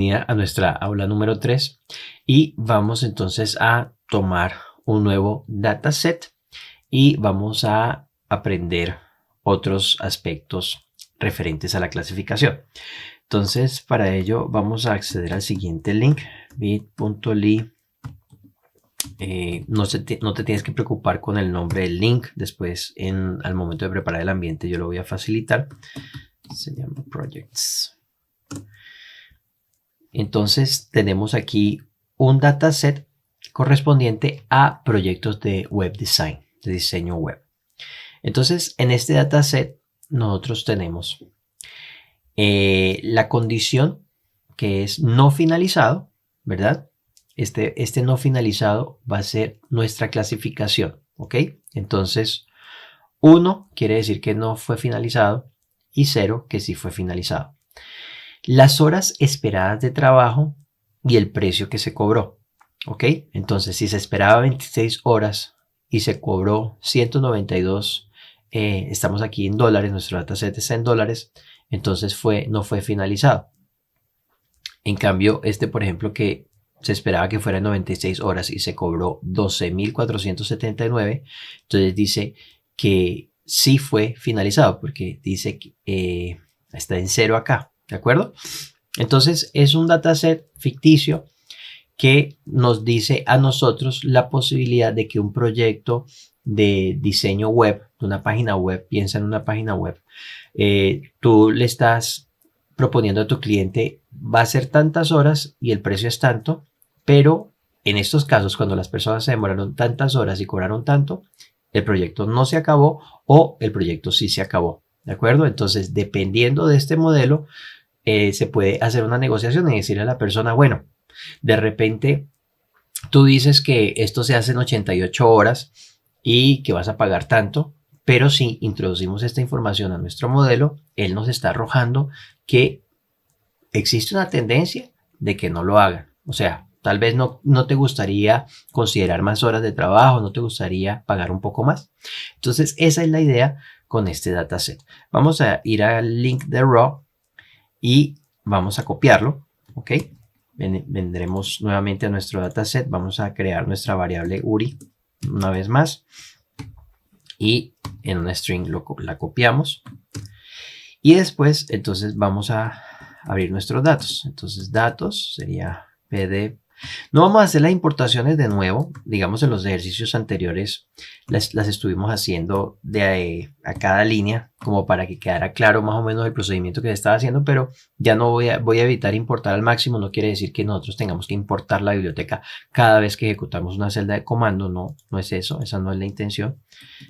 A nuestra aula número 3 y vamos entonces a tomar un nuevo dataset y vamos a aprender otros aspectos referentes a la clasificación. Entonces, para ello vamos a acceder al siguiente link, bit.ly. No te tienes que preocupar con el nombre del link. Después, al momento de preparar el ambiente, yo lo voy a facilitar. Se llama Projects. Entonces tenemos aquí un dataset correspondiente a proyectos de web design, de diseño web. Entonces en este dataset nosotros tenemos la condición que es no finalizado, ¿verdad? Este no finalizado va a ser nuestra clasificación, ¿ok? Entonces 1 quiere decir que no fue finalizado y 0 que sí fue finalizado. Las horas esperadas de trabajo y el precio que se cobró, ¿ok? Entonces, si se esperaba 26 horas y se cobró 192, estamos aquí en dólares, nuestro dataset está en dólares, entonces no fue finalizado. En cambio, por ejemplo, que se esperaba que fuera 96 horas y se cobró 12.479, entonces dice que sí fue finalizado, porque dice que está en 0 acá. ¿De acuerdo? Entonces es un dataset ficticio que nos dice a nosotros la posibilidad de que un proyecto de diseño web, de una página web, piensa en una página web, tú le estás proponiendo a tu cliente, va a ser tantas horas y el precio es tanto, pero en estos casos, cuando las personas se demoraron tantas horas y cobraron tanto, el proyecto no se acabó o el proyecto sí se acabó. ¿De acuerdo? Entonces, dependiendo de este modelo, se puede hacer una negociación y decirle a la persona, bueno, de repente tú dices que esto se hace en 88 horas y que vas a pagar tanto, pero si introducimos esta información a nuestro modelo, él nos está arrojando que existe una tendencia de que no lo hagan. O sea, tal vez no te gustaría considerar más horas de trabajo, no te gustaría pagar un poco más. Entonces, esa es la idea con este dataset. Vamos a ir al link de Raw y vamos a copiarlo, ¿ok? Vendremos nuevamente a nuestro dataset, vamos a crear nuestra variable URI una vez más y en una string la copiamos y después entonces vamos a abrir nuestros datos. Entonces datos sería pd. No vamos a hacer las importaciones de nuevo, digamos en los ejercicios anteriores las estuvimos haciendo a cada línea como para que quedara claro más o menos el procedimiento que se estaba haciendo, pero ya no voy a evitar importar al máximo. No quiere decir que nosotros tengamos que importar la biblioteca cada vez que ejecutamos una celda de comando, no es eso, esa no es la intención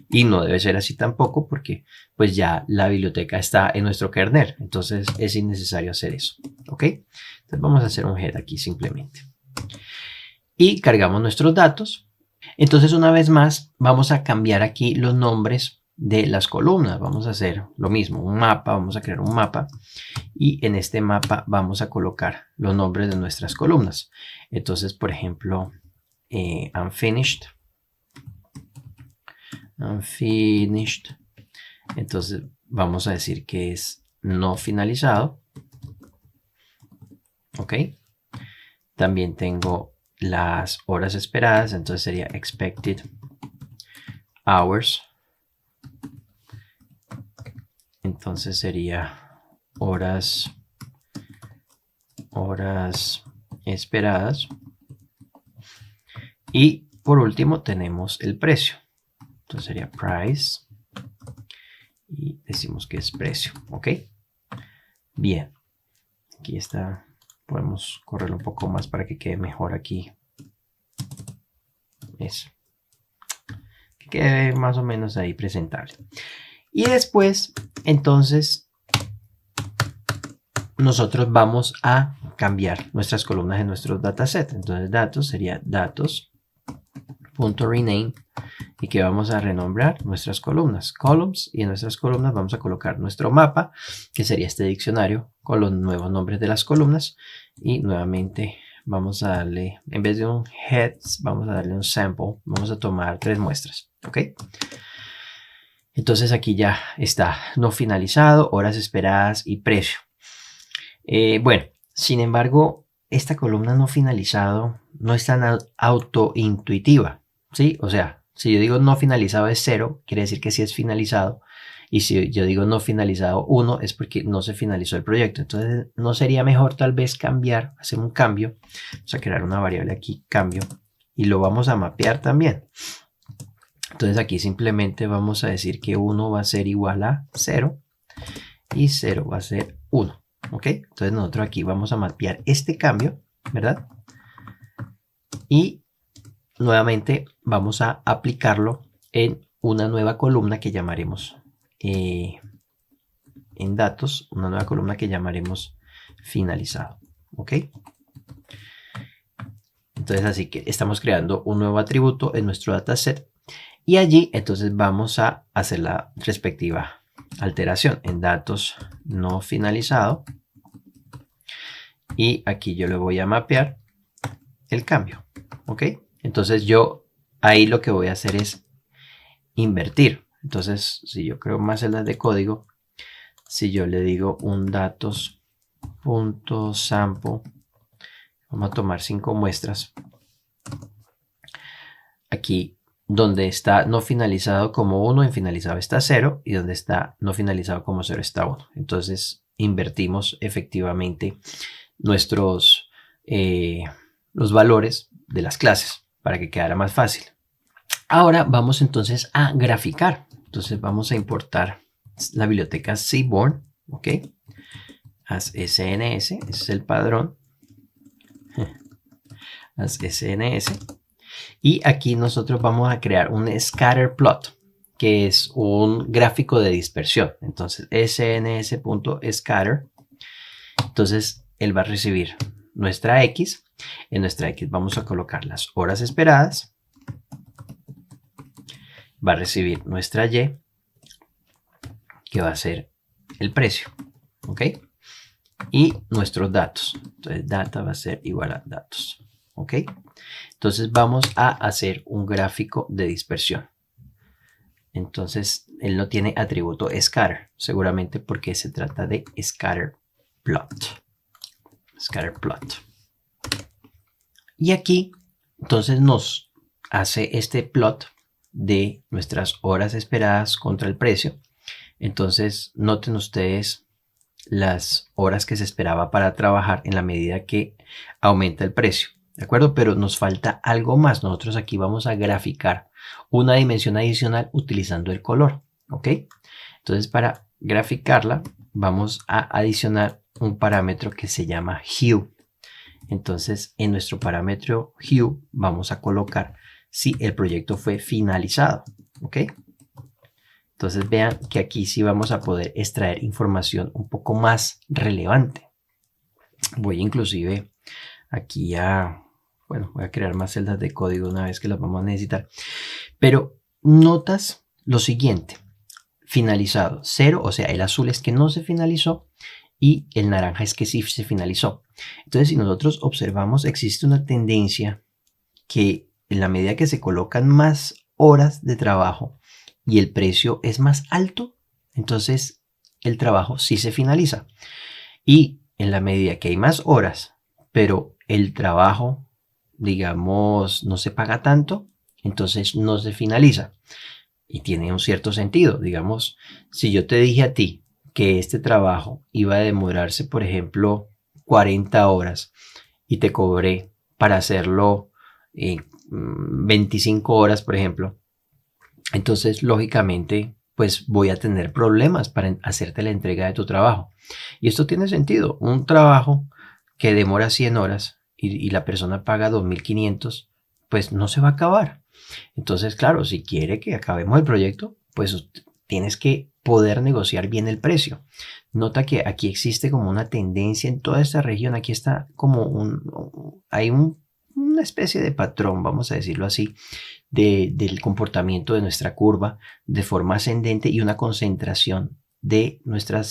y no debe ser así tampoco porque pues ya la biblioteca está en nuestro kernel, entonces es innecesario hacer eso, ¿ok? Entonces vamos a hacer un head aquí simplemente. Y cargamos nuestros datos. Entonces una vez más vamos a cambiar aquí los nombres de las columnas. Vamos a hacer lo mismo, un mapa, vamos a crear un mapa y en este mapa vamos a colocar los nombres de nuestras columnas. Entonces, por ejemplo, unfinished. Entonces vamos a decir que es no finalizado. Ok. También tengo las horas esperadas, entonces sería expected hours. Entonces sería horas esperadas. Y por último tenemos el precio. Entonces sería price. Y decimos que es precio, ¿ok? Bien. Aquí está. Podemos correrlo un poco más para que quede mejor aquí. Eso. Que quede más o menos ahí presentable. Y después, entonces, nosotros vamos a cambiar nuestras columnas en nuestro dataset. Entonces, datos sería datos.rename y que vamos a renombrar nuestras columnas, columns, y en nuestras columnas vamos a colocar nuestro mapa, que sería este diccionario con los nuevos nombres de las columnas, y nuevamente vamos a darle, en vez de un heads, vamos a darle un sample, vamos a tomar 3 muestras, ¿ok? Entonces aquí ya está no finalizado, horas esperadas y precio. Bueno, Sin embargo, esta columna no finalizado no es tan autointuitiva, ¿sí? O sea, si yo digo no finalizado es 0, quiere decir que sí es finalizado. Y si yo digo no finalizado 1, es porque no se finalizó el proyecto. Entonces, ¿no sería mejor tal vez cambiar, hacer un cambio? Vamos a crear una variable aquí, cambio, y lo vamos a mapear también. Entonces aquí simplemente vamos a decir que 1 va a ser igual a 0 y 0 va a ser 1. ¿Ok? Entonces nosotros aquí vamos a mapear este cambio, ¿verdad? Y nuevamente vamos a aplicarlo en una nueva columna que llamaremos en datos, una nueva columna que llamaremos finalizado. ¿Ok? Entonces así que estamos creando un nuevo atributo en nuestro dataset y allí entonces vamos a hacer la respectiva alteración en datos no finalizado y aquí yo le voy a mapear el cambio. ¿Ok? Entonces yo ahí lo que voy a hacer es invertir. Entonces si yo creo más celdas de código, si yo le digo un datos.sample, vamos a tomar 5 muestras. Aquí donde está no finalizado como 1, en finalizado está 0 y donde está no finalizado como 0 está 1. Entonces invertimos efectivamente nuestros los valores de las clases para que quedara más fácil. Ahora vamos entonces a graficar. Entonces vamos a importar la biblioteca Seaborn, ¿ok? As SNS, ese es el padrón. As SNS. Y aquí nosotros vamos a crear un scatter plot, que es un gráfico de dispersión. Entonces, sns.scatter. Entonces, él va a recibir nuestra X. En nuestra X vamos a colocar las horas esperadas. Va a recibir nuestra Y, que va a ser el precio. ¿Ok? Y nuestros datos. Entonces, data va a ser igual a datos. ¿Ok? Entonces vamos a hacer un gráfico de dispersión. Entonces él no tiene atributo scatter, seguramente porque se trata de scatter plot. Scatter plot. Y aquí entonces nos hace este plot de nuestras horas esperadas contra el precio. Entonces noten ustedes las horas que se esperaba para trabajar en la medida que aumenta el precio. ¿De acuerdo? Pero nos falta algo más. Nosotros aquí vamos a graficar una dimensión adicional utilizando el color. ¿Ok? Entonces para graficarla vamos a adicionar un parámetro que se llama hue. Entonces en nuestro parámetro hue vamos a colocar si el proyecto fue finalizado. ¿Ok? Entonces vean que aquí sí vamos a poder extraer información un poco más relevante. Voy inclusive aquí voy a crear más celdas de código una vez que las vamos a necesitar. Pero notas lo siguiente, finalizado, 0, o sea, el azul es que no se finalizó y el naranja es que sí se finalizó. Entonces, si nosotros observamos, existe una tendencia que en la medida que se colocan más horas de trabajo y el precio es más alto, entonces el trabajo sí se finaliza. Y en la medida que hay más horas, pero el trabajo, digamos, no se paga tanto, entonces no se finaliza. Y tiene un cierto sentido. Digamos, si yo te dije a ti que este trabajo iba a demorarse, por ejemplo, 40 horas y te cobré para hacerlo 25 horas, por ejemplo, entonces lógicamente pues voy a tener problemas para hacerte la entrega de tu trabajo. Y esto tiene sentido. Un trabajo que demora 100 horas y la persona paga 2.500, pues no se va a acabar. Entonces, claro, si quiere que acabemos el proyecto, pues tienes que poder negociar bien el precio. Nota que aquí existe como una tendencia en toda esta región. Aquí está como hay una especie de patrón, vamos a decirlo así, del comportamiento de nuestra curva de forma ascendente y una concentración de nuestra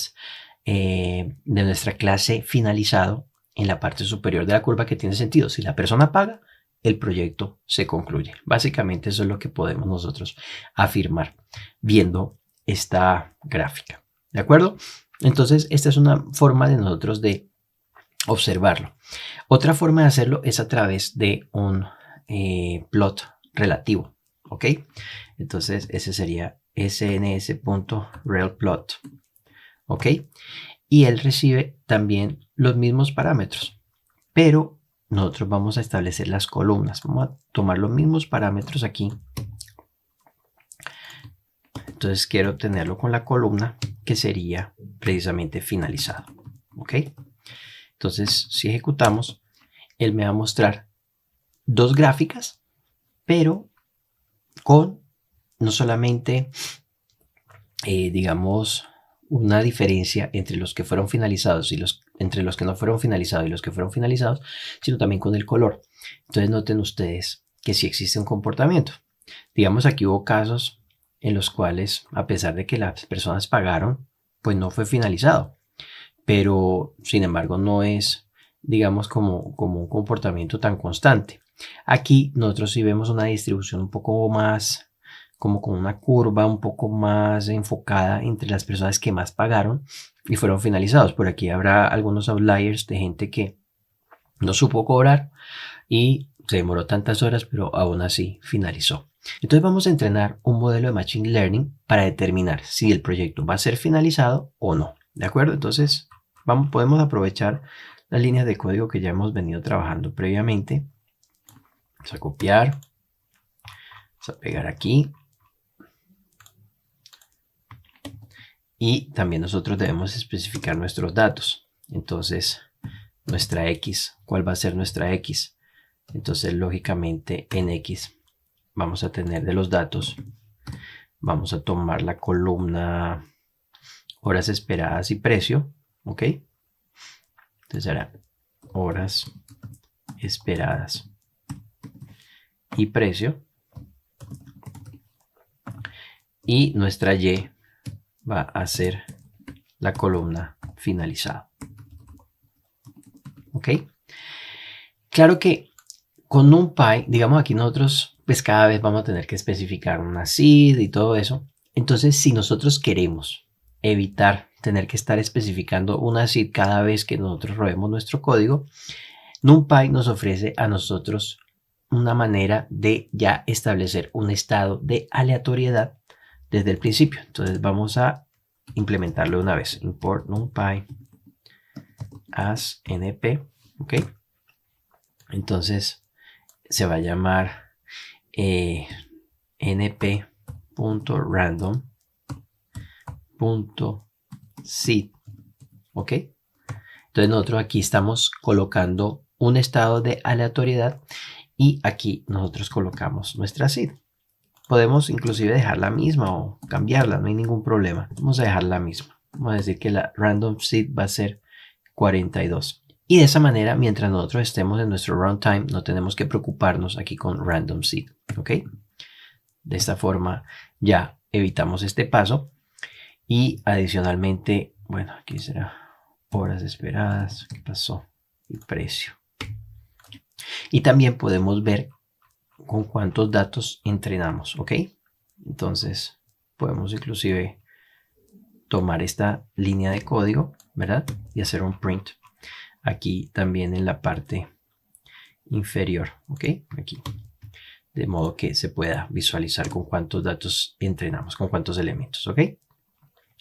clase finalizado en la parte superior de la curva, que tiene sentido. Si la persona paga, el proyecto se concluye. Básicamente eso es lo que podemos nosotros afirmar viendo esta gráfica. ¿De acuerdo? Entonces, esta es una forma de nosotros de observarlo. Otra forma de hacerlo es a través de un plot relativo, ¿ok? Entonces ese sería sns.relplot, ¿ok? Y él recibe también los mismos parámetros, pero nosotros vamos a establecer las columnas. Vamos a tomar los mismos parámetros aquí. Entonces quiero obtenerlo con la columna que sería precisamente finalizado, ¿ok? Entonces si ejecutamos, él me va a mostrar dos gráficas, pero con no solamente, digamos, una diferencia entre los que fueron finalizados y entre los que no fueron finalizados y los que fueron finalizados, sino también con el color. Entonces noten ustedes que sí existe un comportamiento. Digamos, aquí hubo casos en los cuales, a pesar de que las personas pagaron, pues no fue finalizado. Pero, sin embargo, no es, digamos, como un comportamiento tan constante. Aquí nosotros sí vemos una distribución un poco más, como con una curva un poco más enfocada entre las personas que más pagaron y fueron finalizados. Por aquí habrá algunos outliers de gente que no supo cobrar y se demoró tantas horas, pero aún así finalizó. Entonces vamos a entrenar un modelo de Machine Learning para determinar si el proyecto va a ser finalizado o no. ¿De acuerdo? Entonces podemos aprovechar las líneas de código que ya hemos venido trabajando previamente. Vamos a copiar. Vamos a pegar aquí. Y también nosotros debemos especificar nuestros datos. Entonces, nuestra X, ¿cuál va a ser nuestra X? Entonces, lógicamente, en X vamos a tener de los datos, vamos a tomar la columna horas esperadas y precio, ¿ok? Entonces será horas esperadas y precio. Y nuestra Y va a ser la columna finalizada. ¿Ok? Claro que con NumPy, digamos aquí nosotros pues cada vez vamos a tener que especificar una seed y todo eso. Entonces si nosotros queremos evitar tener que estar especificando una seed cada vez que nosotros robemos nuestro código, NumPy nos ofrece a nosotros una manera de ya establecer un estado de aleatoriedad desde el principio. Entonces vamos a implementarlo una vez. Import NumPy as np, ¿ok? Entonces se va a llamar np.random.seed, ¿ok? Entonces nosotros aquí estamos colocando un estado de aleatoriedad y aquí nosotros colocamos nuestra seed. Podemos inclusive dejarla misma o cambiarla, no hay ningún problema. Vamos a dejarla misma. Vamos a decir que la random seed va a ser 42. Y de esa manera, mientras nosotros estemos en nuestro runtime, no tenemos que preocuparnos aquí con random seed, ¿ok? De esta forma ya evitamos este paso. Y adicionalmente, bueno, aquí será horas esperadas, ¿qué pasó? Y precio. Y también podemos ver con cuántos datos entrenamos, ¿ok? Entonces podemos inclusive tomar esta línea de código, ¿verdad? Y hacer un print aquí también en la parte inferior, ¿ok? Aquí, de modo que se pueda visualizar con cuántos datos entrenamos, con cuántos elementos, ¿ok?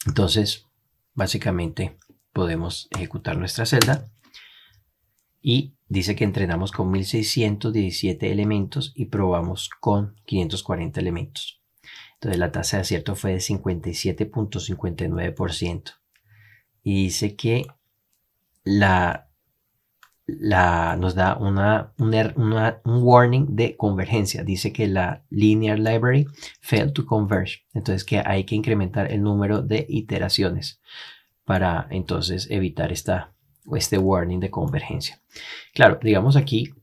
Entonces, básicamente podemos ejecutar nuestra celda y dice que entrenamos con 1617 elementos y probamos con 540 elementos. Entonces la tasa de acierto fue de 57.59%. Y dice que nos da un warning de convergencia. Dice que la linear library failed to converge. Entonces que hay que incrementar el número de iteraciones para entonces evitar este warning de convergencia. Claro, digamos aquí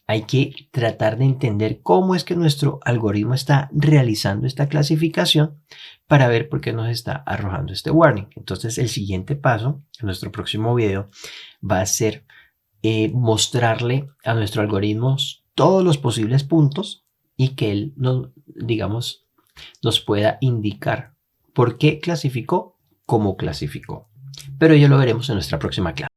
hay que tratar de entender cómo es que nuestro algoritmo está realizando esta clasificación para ver por qué nos está arrojando este warning. Entonces el siguiente paso en nuestro próximo video va a ser mostrarle a nuestro algoritmo todos los posibles puntos y que él nos pueda indicar por qué clasificó, cómo clasificó. Pero ya lo veremos en nuestra próxima clase.